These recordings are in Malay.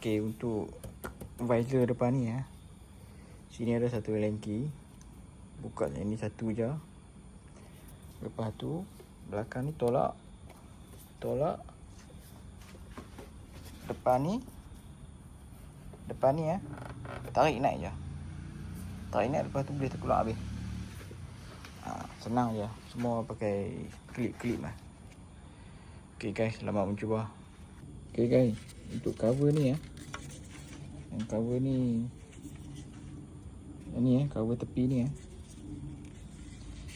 Okay, untuk visor depan ni sini ada satu Allen key. Buka yang ni satu je. Lepas tu belakang ni tolak. Depan ni tarik naik je. Tarik naik, lepas tu boleh terkeluar habis. Senang je. Semua pakai klip-klip lah. Okay guys, selamat mencuba. Okay guys, untuk cover ni yang cover ni, cover tepi ni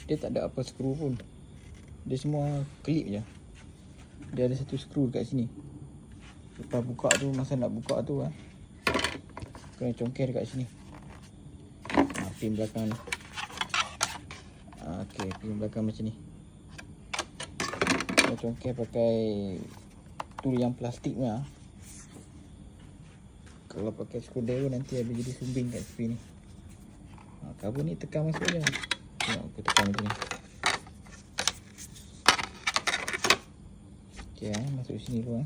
dia tak ada apa skru pun. Dia semua klip je. Dia ada satu skru kat sini. Lepas buka tu, masa nak buka tu kena congkel dekat sini. Pin belakang ni. Okay, pin belakang macam ni. Kena congkel pakai tool yang plastik ni. Kalau pakai screwdriver nanti ada jadi sumbing kat tepi ni. Cover ni tekan masuk je. Tengok aku tekan macam ni. Okay, masuk sini dulu.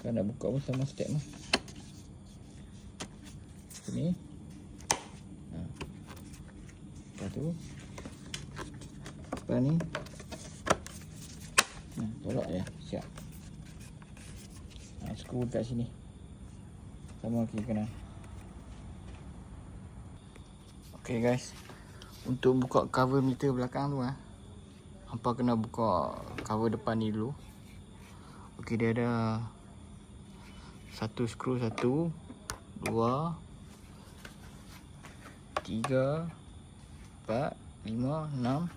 Kalau nak buka pun sama step lah. Sini. Lepas tu lepas ni tolak je. Siap. Skru kat sini sama kiri kanan. Okay guys, untuk buka cover meter belakang tu hampa kena buka cover depan ni dulu. Okay, dia ada satu skru, 1 2 3 4 5 6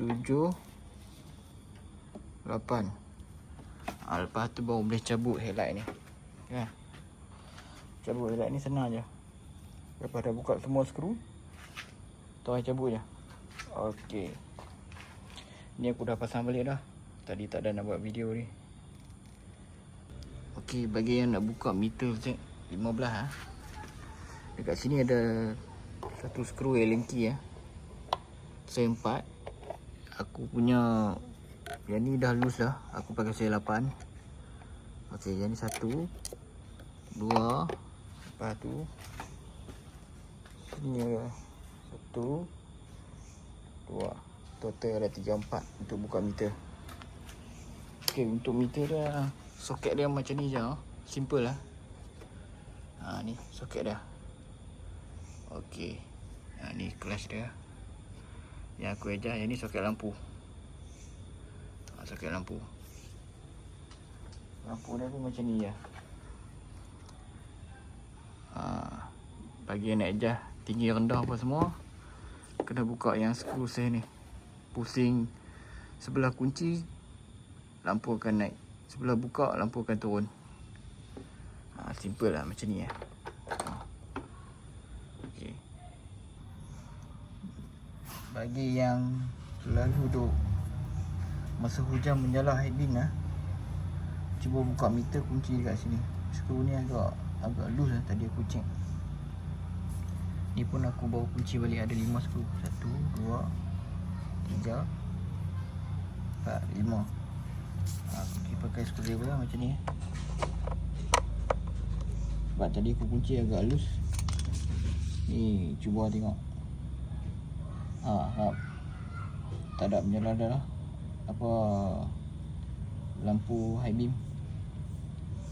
7 8. Lepas tu baru boleh cabut headlight ni. Cabut headlight ni senang je. Lepas dah buka semua skru, tu cabut je. Okey. Ni aku dah pasang balik dah. Tadi tak ada nak buat video ni. Okey, bagi yang nak buka meter Z 15 dekat sini ada satu skru Allen key saya 4. Aku punya yang ni dah loose dah. Aku pakai saya 8. Okey, yang ni 1 2. Lepas tu sini ada 1 2. Total ada 3 4 untuk buka meter. Okey, untuk meter dia soket dia macam ni je. Simple lah. Ni soket dia. Okey. Ni kelas dia. Yang aku ajar, yang ni soket lampu. Soket lampu. Lampu dia pun macam ni je. Bagi yang nak ajar tinggi rendah apa semua, kena buka yang skru saya ni. Pusing sebelah kunci, lampu akan naik. Sebelah buka, lampu akan turun. Simple lah macam ni Okay. Bagi yang selalu duk masa hujan menjalar headwind cuba buka meter kunci dekat sini. Skru ni agak loose tadi aku check. Ni pun aku bawa kunci balik, ada 5 skru. 1 2 3 4 5. Aku pakai screwdriver lah macam ni. Sebab tadi aku kunci agak loose. Ni cuba tengok. Tak ada menjalar dah. Apa lampu high beam.